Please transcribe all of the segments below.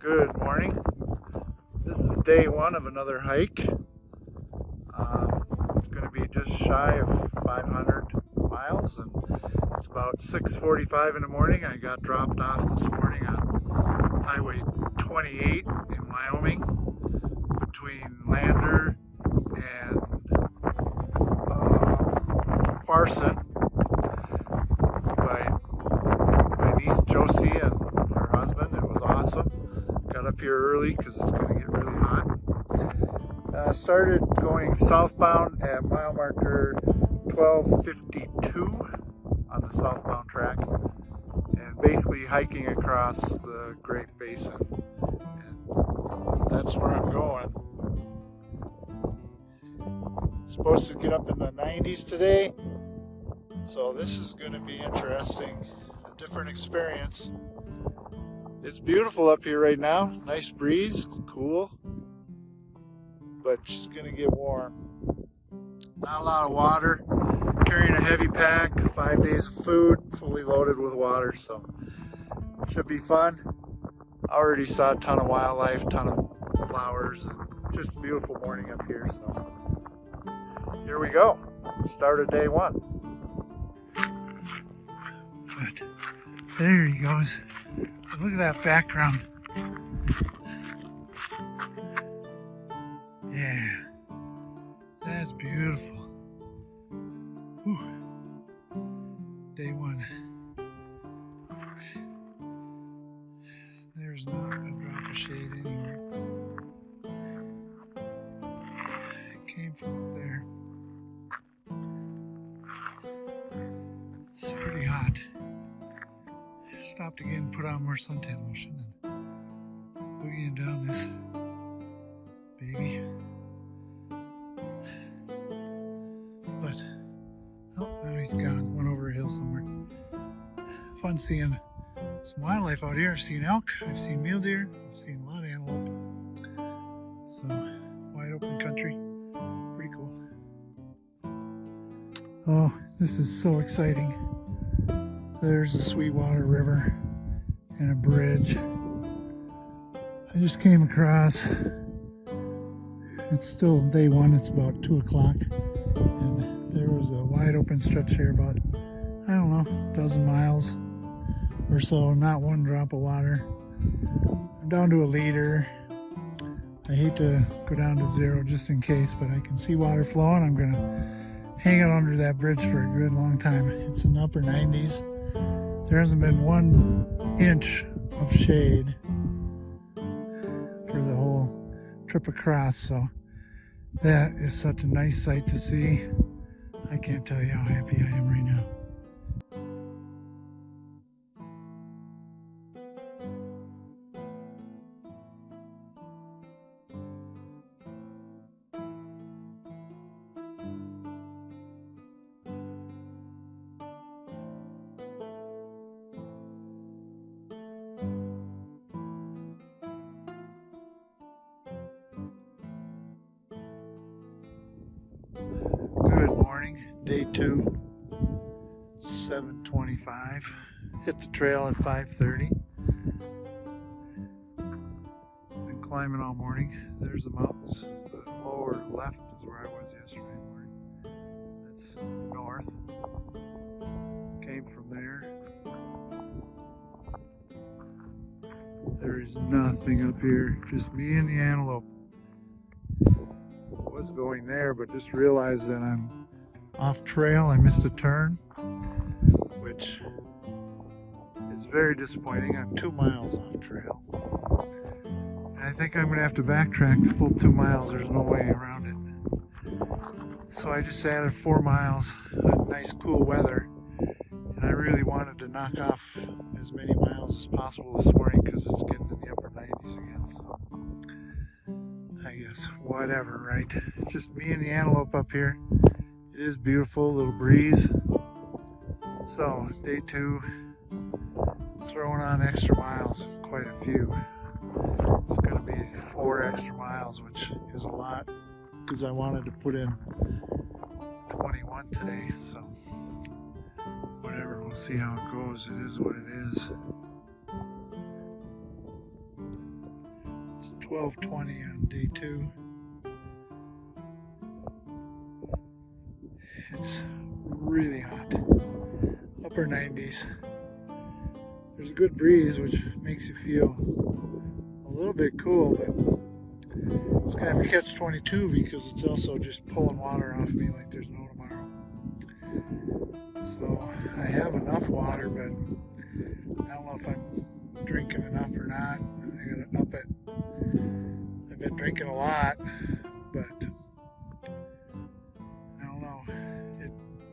Good morning. This is day one of another hike. It's going to be just shy of 500 miles, and it's about 6:45 in the morning. I got dropped off this morning on Highway 28 in Wyoming between Lander and Farson by my niece Josie and her husband. It was awesome. Got up here early because it's going to get really hot. Started going southbound at mile marker 1252 on the southbound track, and basically hiking across the Great Basin. And that's where I'm going. Supposed to get up in the 90s today, so this is going to be interesting. A different experience. It's beautiful up here right now. Nice breeze, cool, but just gonna get warm. Not a lot of water. Carrying a heavy pack, 5 days of food, fully loaded with water, so should be fun. Already saw a ton of wildlife, ton of flowers, and just a beautiful morning up here. So here we go. Start of day one. But there he goes. Look at that background. Yeah, that's beautiful. Whew. Day one. There's not a drop of shade anywhere. It came from up there. It's pretty hot. Stopped again, put on more suntan lotion, and boogieing down this baby. But oh, now he's gone. Went over a hill somewhere. Fun seeing some wildlife out here. I've seen elk, I've seen mule deer, I've seen a lot of antelope. So wide open country, pretty cool. Oh, this is so exciting. There's the Sweetwater River and a bridge. I just came across. It's still day one. It's about 2 o'clock, and there was a wide open stretch here about, I don't know, a dozen miles or so. Not one drop of water. I'm down to a liter. I hate to go down to zero just in case, but I can see water flowing. I'm gonna hang out under that bridge for a good long time. It's in the upper 90s. There hasn't been 1 inch of shade for the whole trip across, so that is such a nice sight to see. I can't tell you how happy I am right now. Good morning, day 2, 7:25. Hit the trail at 5:30. Been climbing all morning. There's the mountains. The lower left is where I was yesterday morning. That's north. Came from there. There is nothing up here, just me and the antelope. Was going there, but just realized that I'm off trail. I missed a turn, which is very disappointing. I'm 2 miles off trail, and I think I'm gonna have to backtrack the full 2 miles. There's no way around it. So I just added 4 miles of nice cool weather, and I really wanted to knock off as many miles as possible this morning because it's getting in the upper 90s again. So I guess whatever, right? It's just me and the antelope up here. It is beautiful, little breeze. So day 2, throwing on extra miles, quite a few. It's gonna be 4 extra miles, which is a lot because I wanted to put in 21 today. So whatever, we'll see how it goes. It is what it is. 12:20 on day 2. It's really hot, upper 90s. There's a good breeze, which makes you feel a little bit cool, but it's kind of a catch-22 because it's also just pulling water off me like there's no tomorrow. So I have enough water, but I don't know if I'm drinking enough or not. I gotta up it. I've been drinking a lot, but I don't know.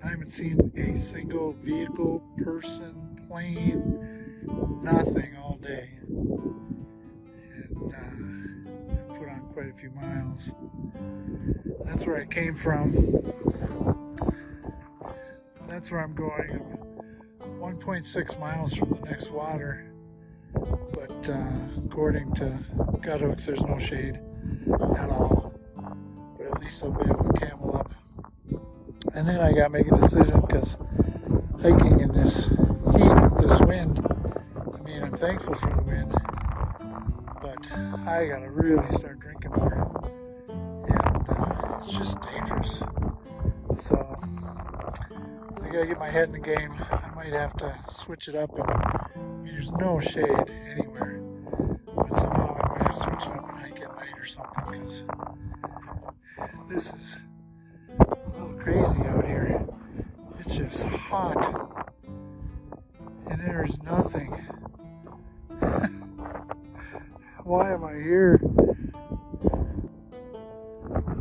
I haven't seen a single vehicle, person, plane, nothing all day. And I put on quite a few miles. That's where I came from. That's where I'm going. I'm 1.6 miles from the next water. But according to Godhooks, there's no shade at all. But at least I'll be able to camel up. And then I got to make a decision because hiking in this heat, this wind, I mean, I'm thankful for the wind, but I got to really start drinking more. And it's just dangerous. So I got to get my head in the game. I might have to switch it up. I mean, there's no shade anywhere, but somehow I might have to switch it up and hike at night or something because this is a little crazy out here. It's just hot and there's nothing. Why am I here?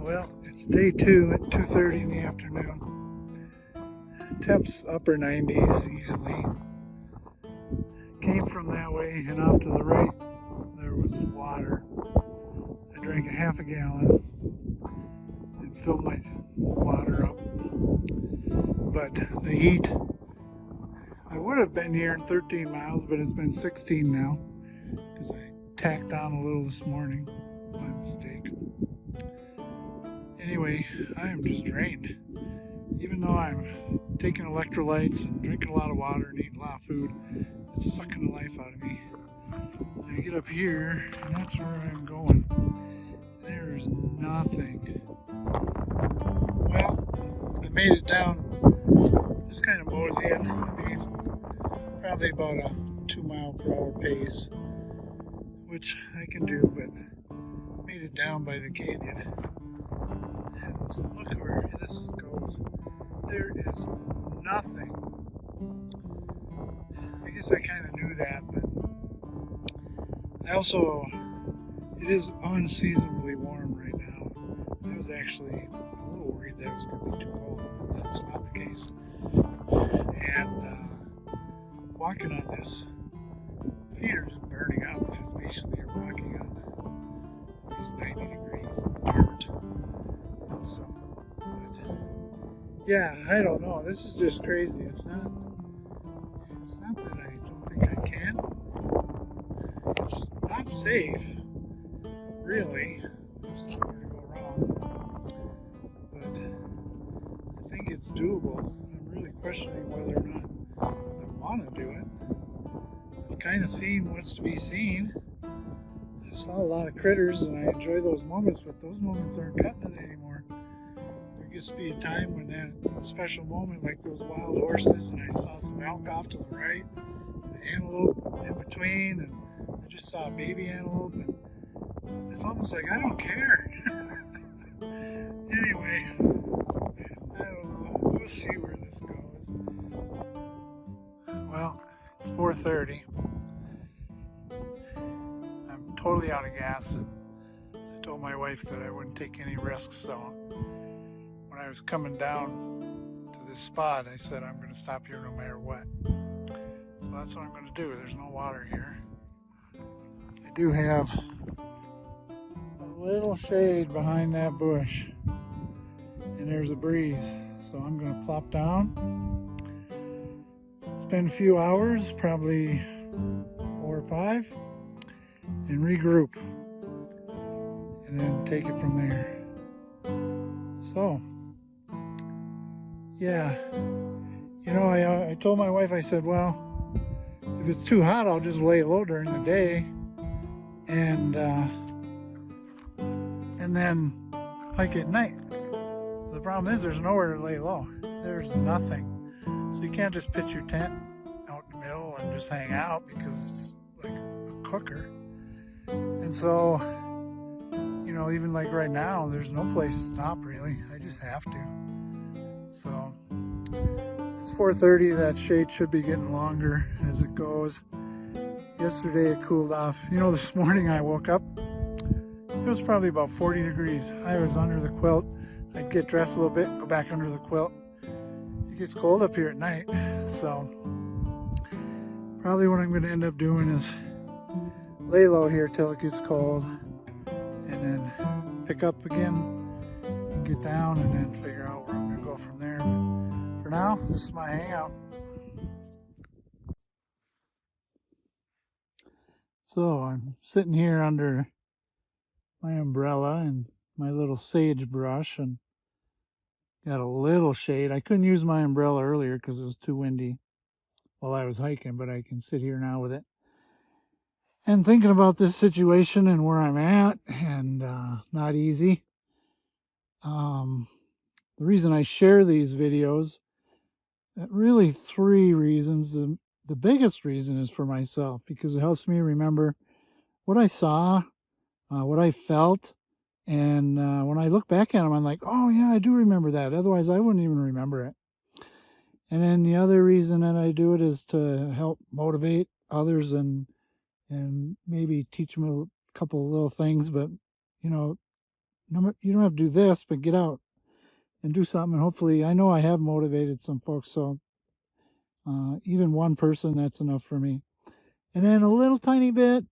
Well, it's day 2 at 2:30 in the afternoon. Temps upper 90s easily. Came from that way and off to the right there was water. I drank a half a gallon and filled my water up. But the heat, I would have been here in 13 miles, but it's been 16 now because I tacked on a little this morning by mistake. Anyway, I am just drained. Even though I'm taking electrolytes and drinking a lot of water and eating a lot of food, it's sucking the life out of me. And I get up here, and that's where I'm going. There's nothing. Well, I made it down. Just kind of moseying. I mean, probably about a 2-mile-per-hour pace, which I can do, but made it down by the canyon. And look where this goes. There is nothing. I guess I kind of knew that, but I also, it is unseasonably warm right now. I was actually a little worried that it was going to be too cold, but that's not the case. And walking on this, feet are just burning up because basically you're walking on these 90 degrees dirt. And so, but yeah, I don't know. This is just crazy. It's not that I don't think I can. It's not safe, really, if something were to go wrong. But I think it's doable. I'm really questioning whether or not I want to do it. I've kind of seen what's to be seen. I saw a lot of critters and I enjoy those moments, but those moments aren't cutting it anymore. There used to be a time when that special moment, like those wild horses, and I saw some elk off to the right, and an antelope in between, and I just saw a baby antelope, and it's almost like I don't care. Anyway, I don't know. We'll see where this goes. Well, it's 4:30. I'm totally out of gas, and I told my wife that I wouldn't take any risks, so when I was coming down to this spot, I said I'm going to stop here no matter what. So that's what I'm going to do. There's no water here. I do have a little shade behind that bush, and there's a breeze, so I'm going to plop down, spend a few hours, probably 4 or 5, and regroup, and then take it from there. So yeah, you know, I told my wife, I said, well, if it's too hot, I'll just lay low during the day and and then hike at night. The problem is there's nowhere to lay low. There's nothing. So you can't just pitch your tent out in the middle and just hang out because it's like a cooker. And so, you know, even like right now, there's no place to stop really. I just have to. So it's 4:30. That shade should be getting longer as it goes. Yesterday it cooled off. You know, this morning I woke up, it was probably about 40 degrees. I was under the quilt. I'd get dressed a little bit, go back under the quilt. It gets cold up here at night, so probably what I'm going to end up doing is lay low here till it gets cold, and then pick up again and get down, and then figure out where I'm going to go from there. But for now, this is my hangout. So I'm sitting here under my umbrella and my little sagebrush, and got a little shade. I couldn't use my umbrella earlier because it was too windy while I was hiking, but I can sit here now with it. And thinking about this situation and where I'm at, and not easy. The reason I share these videos, really 3 reasons. The biggest reason is for myself, because it helps me remember what I saw, what I felt, and when I look back at them, I'm like, oh yeah, I do remember that. Otherwise, I wouldn't even remember it. And then the other reason that I do it is to help motivate others and maybe teach them a couple of little things. But, you know, you don't have to do this, but get out and do something. And hopefully, I know I have motivated some folks. So even one person, that's enough for me. And then a little tiny bit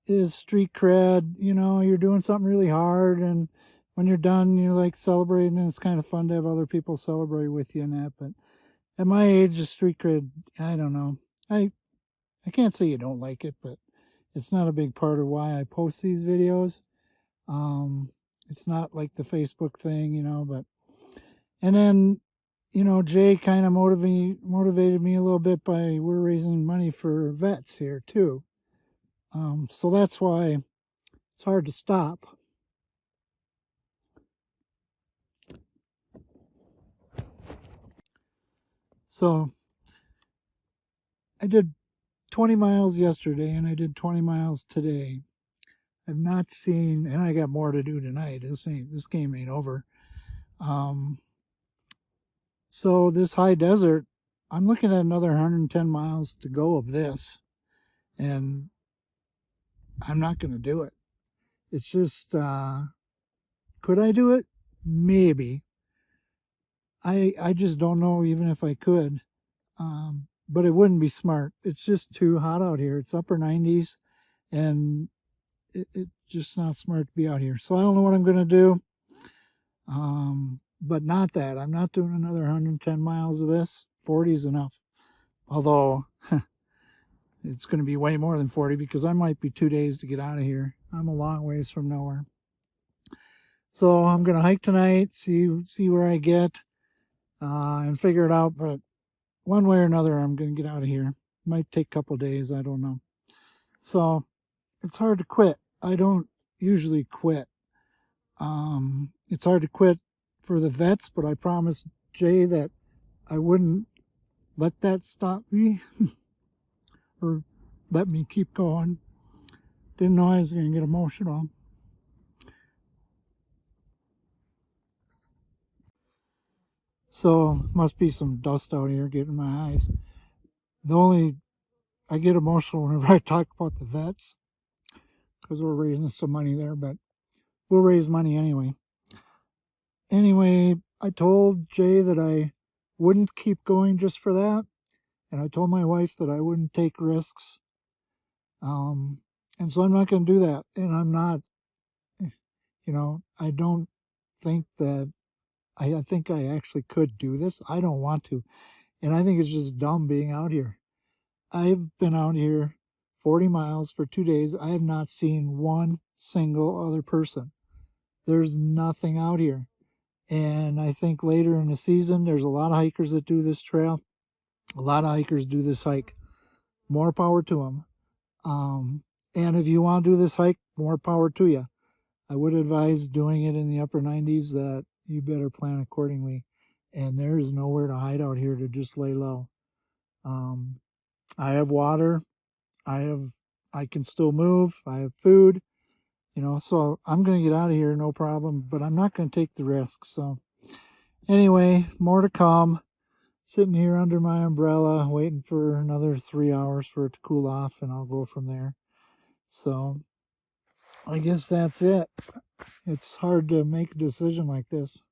is street cred. You know, you're doing something really hard, and when you're done, you're like celebrating, and it's kind of fun to have other people celebrate with you and that. But at my age, the street cred, I don't know. I can't say you don't like it, but it's not a big part of why I post these videos. It's not like the Facebook thing, you know. But and then, you know, Jay kind of motivated me a little bit by we're raising money for vets here too. So that's why it's hard to stop. So I did 20 miles yesterday, and I did 20 miles today. I've not seen, and I got more to do tonight. This game ain't over. So this high desert, I'm looking at another 110 miles to go of this, and I'm not going to do it. It's just, could I do it? Maybe. I just don't know even if I could. But it wouldn't be smart. It's just too hot out here. It's upper 90s, and it's just not smart to be out here. So I don't know what I'm going to do. But not that. I'm not doing another 110 miles of this. 40 is enough. Although, it's going to be way more than 40 because I might be 2 days to get out of here. I'm a long ways from nowhere. So I'm going to hike tonight, see where I get, and figure it out. But one way or another, I'm going to get out of here. Might take a couple days. I don't know. So it's hard to quit. I don't usually quit. It's hard to quit for the vets, but I promised Jay that I wouldn't let that stop me or let me keep going. Didn't know I was going to get emotional. So must be some dust out here getting in my eyes. I get emotional whenever I talk about the vets because we're raising some money there, but we'll raise money anyway. Anyway, I told Jay that I wouldn't keep going just for that, and I told my wife that I wouldn't take risks. And so I'm not going to do that, and I'm not, you know, I don't think that, I think I actually could do this. I don't want to, and I think it's just dumb being out here. I've been out here 40 miles for 2 days. I have not seen one single other person. There's nothing out here. And I think later in the season, there's a lot of hikers that do this trail. A lot of hikers do this hike. More power to them. And if you want to do this hike, more power to you. I would advise doing it in the upper 90s, that you better plan accordingly. And there is nowhere to hide out here to just lay low. I have water. I can still move. I have food, so I'm going to get out of here, no problem, but I'm not going to take the risk. So anyway, more to come. Sitting here under my umbrella, waiting for another 3 hours for it to cool off, and I'll go from there. So I guess that's it. It's hard to make a decision like this.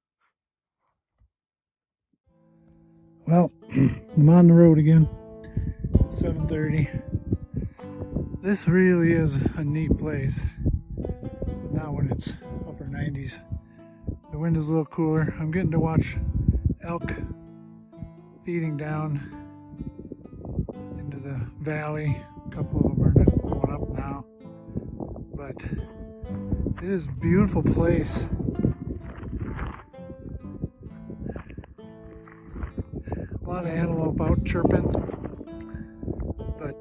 Well, I'm on the road again. 7:30. This really is a neat place, but not when it's upper 90s. The wind is a little cooler. I'm getting to watch elk feeding down into the valley. A couple of them are going up now, but it is a beautiful place. A lot of antelope out chirping, but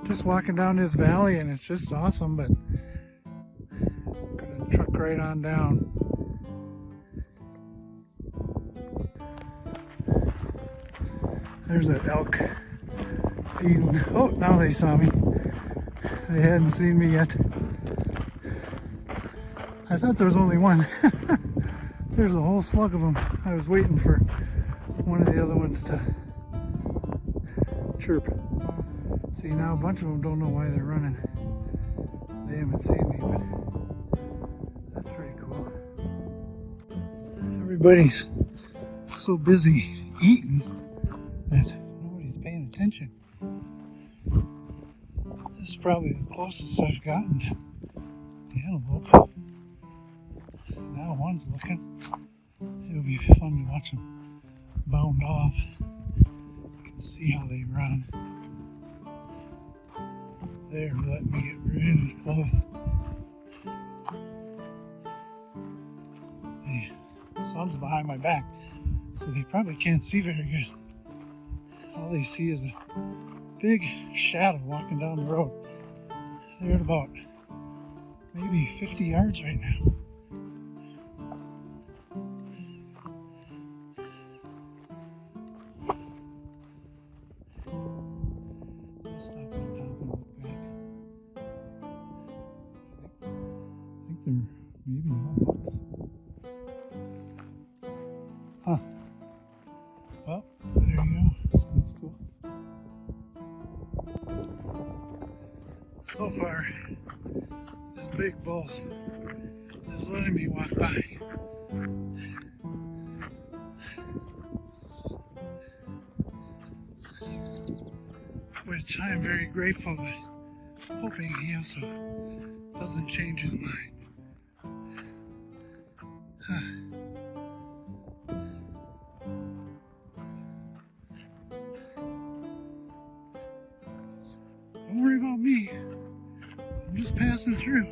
just walking down this valley, and it's just awesome. But I'm gonna truck right on down. There's an elk feeding. Oh, now they saw me. They hadn't seen me yet. I thought there was only one. There's a whole slug of them. I was waiting for one of the other ones to chirp. See, now a bunch of them don't know why they're running. They haven't seen me, but that's pretty cool. Everybody's so busy eating that nobody's paying attention. This is probably the closest I've gotten to antelope. Now one's looking. It'll be fun to watch them bound off. You can see how they run. They're letting me get really close. Hey, the sun's behind my back, so they probably can't see very good. All they see is a big shadow walking down the road. They're at about maybe 50 yards right now. I'll stop on top and look back. I think they're maybe all bucks. Huh. Well, there you go. That's cool. So far, this big bull is letting me walk by. Which I am very grateful, but hoping he also doesn't change his mind. Huh. Don't worry about me. I'm just passing through.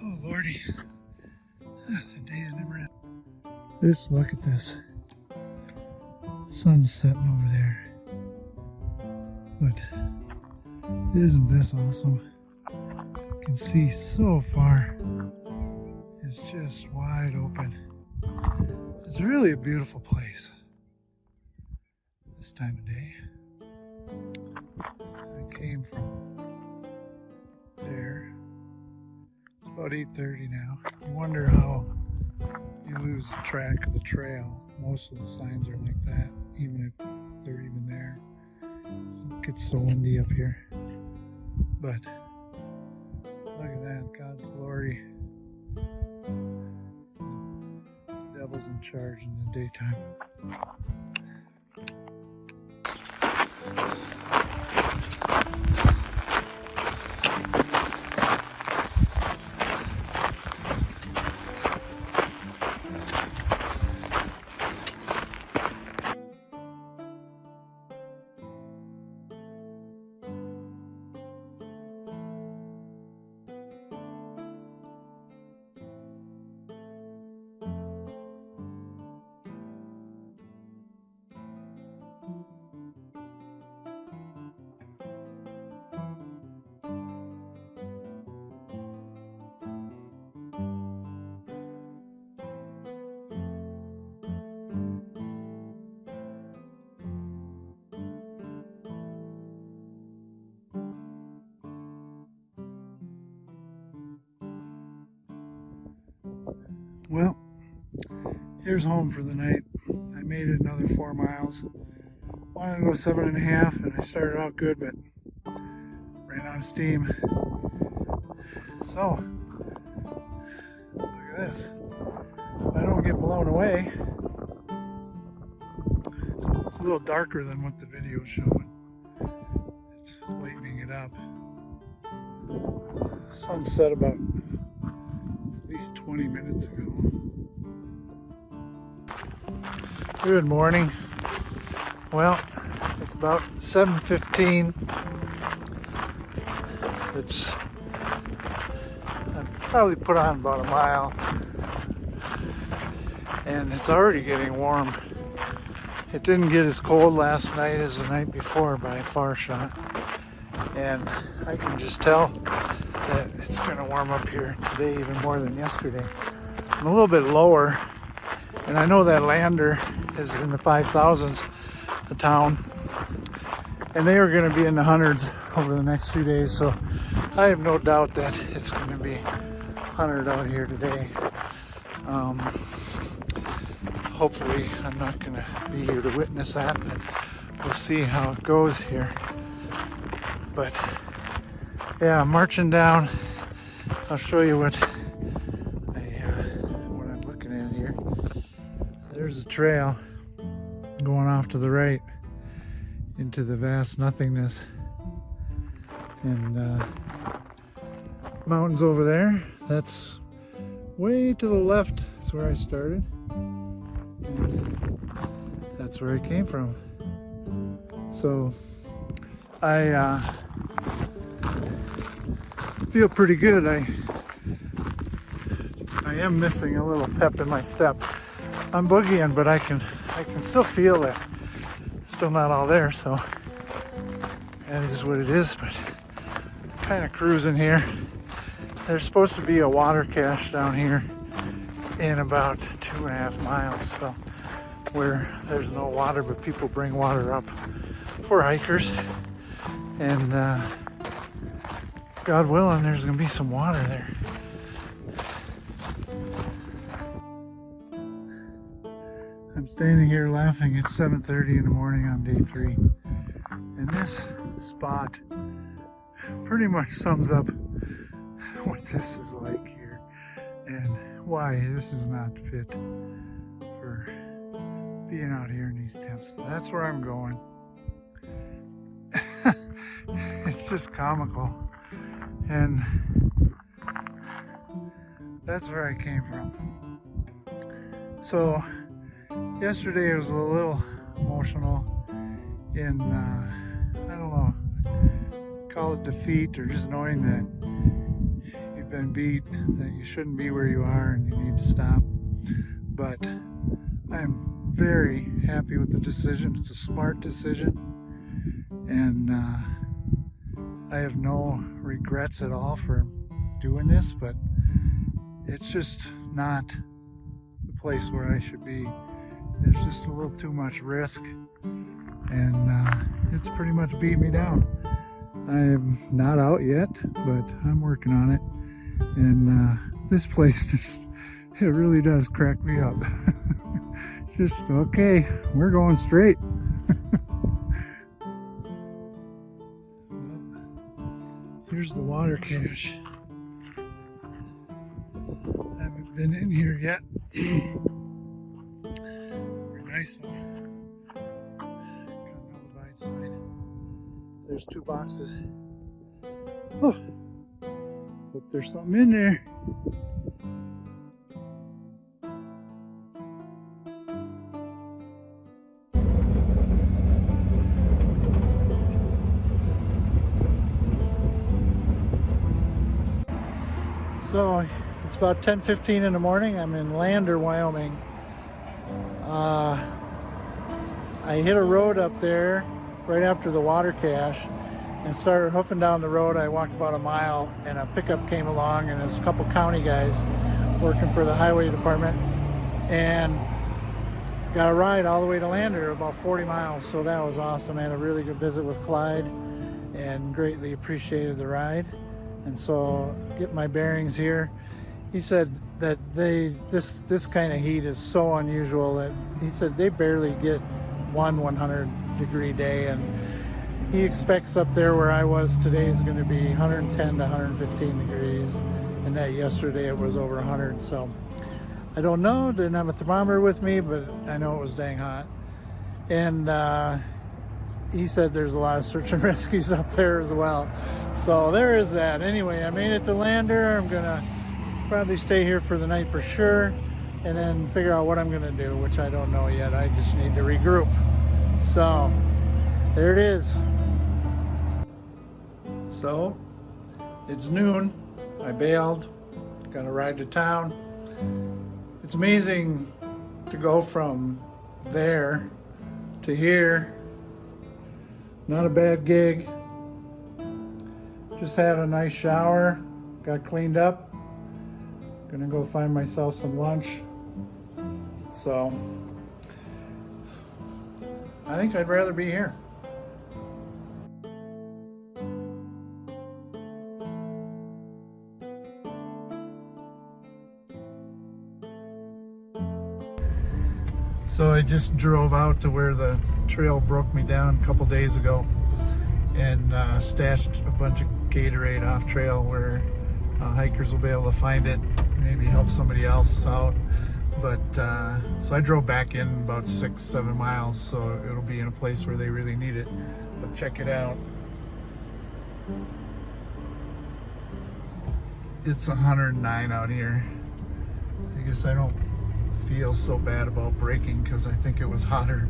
Oh, Lordy. The day that never ends. Just look at this. Sun's setting over there. But isn't this awesome? You can see so far. It's just wide open. It's really a beautiful place this time of day. I came from there. It's about 8:30 now. You wonder how you lose track of the trail. Most of the signs are like that, even if they're even there. It gets so windy up here. But look at that, God's glory. The devil's in charge in the daytime. Well, here's home for the night. I made it another 4 miles. Wanted to go 7.5, and I started out good, but ran out of steam. So, look at this. If I don't get blown away, it's a little darker than what the video is showing. It's lightening it up. The sun set about at least 20 minutes ago. Good morning. Well, it's about 7:15. I probably put on about a mile, and it's already getting warm. It didn't get as cold last night as the night before by a far shot, and I can just tell that it's going to warm up here today even more than yesterday. I'm a little bit lower, and I know that Lander is in the 5,000s a town, and they are going to be in the hundreds over the next few days, so I have no doubt that it's going to be 100 out here today. Hopefully I'm not going to be here to witness that, but we'll see how it goes here. But yeah, I'm marching down. I'll show you what I'm looking at here. There's a trail going off to the right into the vast nothingness, and mountains over there. That's way to the left. That's where I started, and that's where I came from. So I feel pretty good. I am missing a little pep in my step. I'm boogieing, but I can still feel it. Still not all there, so that is what it is. But kind of cruising here. There's supposed to be a water cache down here in about 2.5 miles, so where there's no water, but people bring water up for hikers, and God willing, there's gonna be some water there. I'm standing here laughing. It's 7:30 in the morning on day 3, and this spot pretty much sums up what this is like here and why this is not fit for being out here in these temps. That's where I'm going. It's just comical, and that's where I came from. So yesterday was a little emotional in I don't know, call it defeat or just knowing that you've been beat, that you shouldn't be where you are and you need to stop. But I'm very happy with the decision. It's a smart decision, and I have no regrets at all for doing this, but it's just not the place where I should be. There's just a little too much risk, and it's pretty much beat me down. I'm not out yet, but I'm working on it, and this place just, it really does crack me up. Just, okay, we're going straight. Here's the water cache. I haven't been in here yet. Very nice though. Kind of on the right side. There's 2 boxes. Oh, hope there's something in there. So it's about 10:15 in the morning. I'm in Lander, Wyoming. I hit a road up there right after the water cache and started hoofing down the road. I walked about a mile, and a pickup came along, and there's a couple county guys working for the highway department, and got a ride all the way to Lander, about 40 miles. So that was awesome. I had a really good visit with Clyde and greatly appreciated the ride. And so, get my bearings here. He said that this kind of heat is so unusual that he said they barely get one 100-degree day, and he expects up there where I was today is going to be 110 to 115 degrees, and that yesterday it was over 100. So I don't know, didn't have a thermometer with me, but I know it was dang hot. And he said there's a lot of search and rescues up there as well. So there is that. Anyway, I made it to Lander. I'm gonna probably stay here for the night for sure, and then figure out what I'm gonna do, which I don't know yet. I just need to regroup. So there it is. So it's noon. I bailed, got a ride to town. It's amazing to go from there to here. Not a bad gig. Just had a nice shower, got cleaned up. Gonna go find myself some lunch. So I think I'd rather be here. So I just drove out to where the trail broke me down a couple days ago and stashed a bunch of Gatorade off trail where hikers will be able to find it, maybe help somebody else out. But so I drove back in about 6-7 miles, so it'll be in a place where they really need it. But check it out. It's 109 out here. I guess I don't feel so bad about braking because I think it was hotter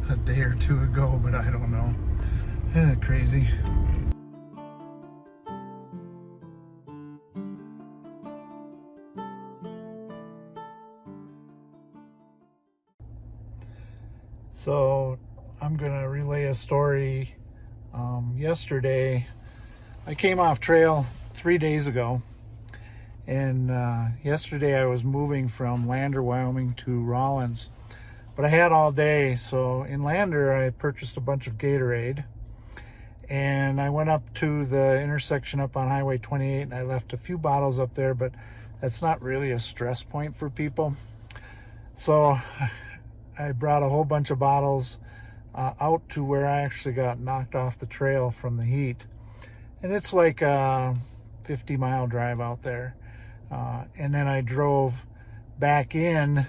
a day or two ago, but I don't know. Crazy. So I'm gonna relay a story. Yesterday I came off trail 3 days ago, and yesterday I was moving from Lander, Wyoming to Rawlins, but I had all day. So in Lander I purchased a bunch of Gatorade, and I went up to the intersection up on Highway 28 and I left a few bottles up there, but that's not really a stress point for people. So I brought a whole bunch of bottles out to where I actually got knocked off the trail from the heat. And it's like a 50-mile drive out there. And then I drove back in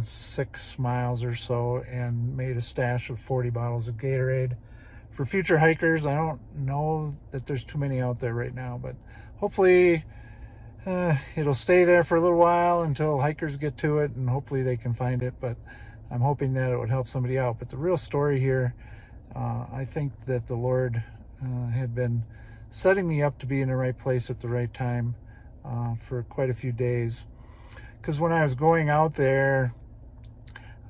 6 miles or so and made a stash of 40 bottles of Gatorade for future hikers. I don't know that there's too many out there right now, but hopefully it'll stay there for a little while until hikers get to it, and hopefully they can find it. But I'm hoping that it would help somebody out. But the real story here, I think that the Lord had been setting me up to be in the right place at the right time for quite a few days. Because when I was going out there,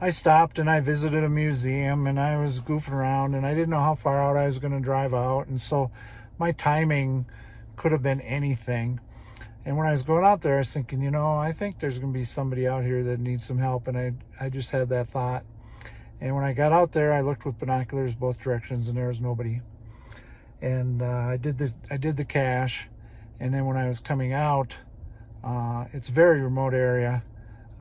I stopped and I visited a museum and I was goofing around, and I didn't know how far out I was going to drive out, and so my timing could have been anything. And when I was going out there, I was thinking, you know, I think there's going to be somebody out here that needs some help. And I just had that thought. And when I got out there, I looked with binoculars both directions, and there was nobody. And I did the cache. And then when I was coming out, it's a very remote area.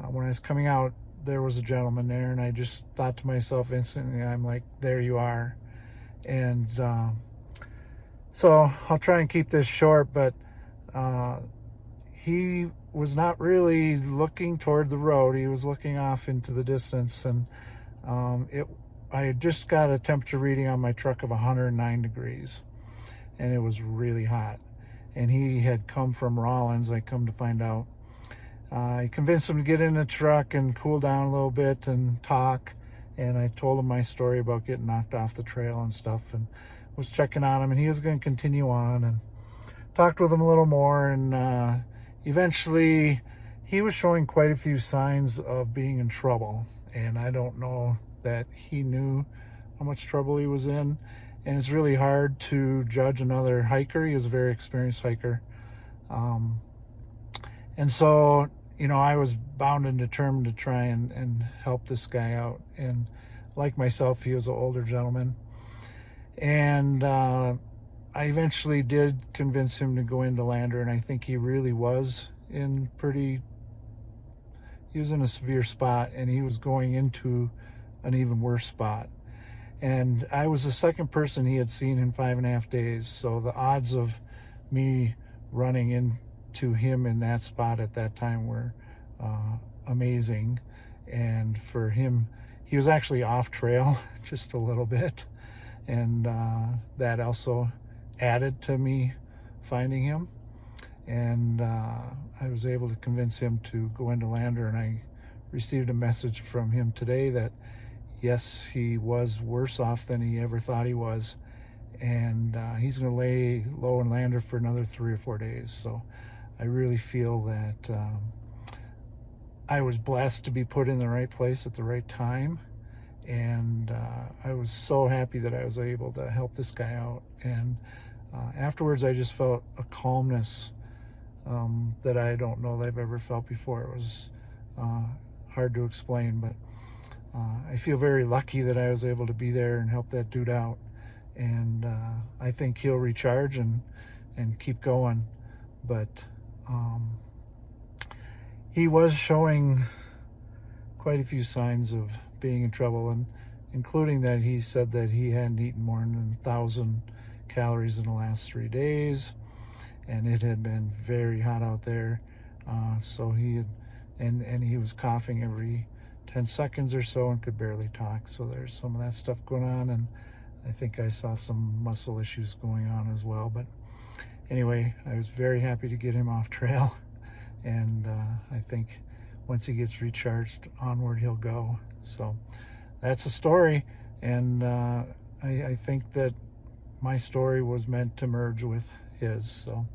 When I was coming out, there was a gentleman there, and I just thought to myself instantly, I'm like, there you are. And so I'll try and keep this short, but he was not really looking toward the road. He was looking off into the distance, and I had just got a temperature reading on my truck of 109 degrees, and it was really hot. And he had come from Rawlins, I come to find out. I convinced him to get in the truck and cool down a little bit and talk, and I told him my story about getting knocked off the trail and stuff, and was checking on him, and he was going to continue on, and talked with him a little more, and eventually he was showing quite a few signs of being in trouble. And I don't know that he knew how much trouble he was in, and it's really hard to judge another hiker. He was a very experienced hiker, and so, you know, I was bound and determined to try and help this guy out. And like myself, he was an older gentleman, and I eventually did convince him to go into Lander, and I think he really was in a severe spot, and he was going into an even worse spot. And I was the second person he had seen in 5.5 days. So the odds of me running into him in that spot at that time were amazing. And for him, he was actually off trail just a little bit. And that also added to me finding him. And I was able to convince him to go into Lander, and I received a message from him today that yes, he was worse off than he ever thought he was, and he's going to lay low in Lander for another 3 or 4 days. So I really feel that I was blessed to be put in the right place at the right time, and I was so happy that I was able to help this guy out. And afterwards, I just felt a calmness that I don't know that I've ever felt before. It was hard to explain, but I feel very lucky that I was able to be there and help that dude out. And I think he'll recharge and keep going. But he was showing quite a few signs of being in trouble, and including that he said that he hadn't eaten more than 1,000 calories in the last 3 days, and it had been very hot out there. So he had, and he was coughing every 10 seconds or so and could barely talk. So there's some of that stuff going on, and I think I saw some muscle issues going on as well. But anyway, I was very happy to get him off trail, and I think once he gets recharged, onward he'll go. So that's a story, and I think that my story was meant to merge with his. So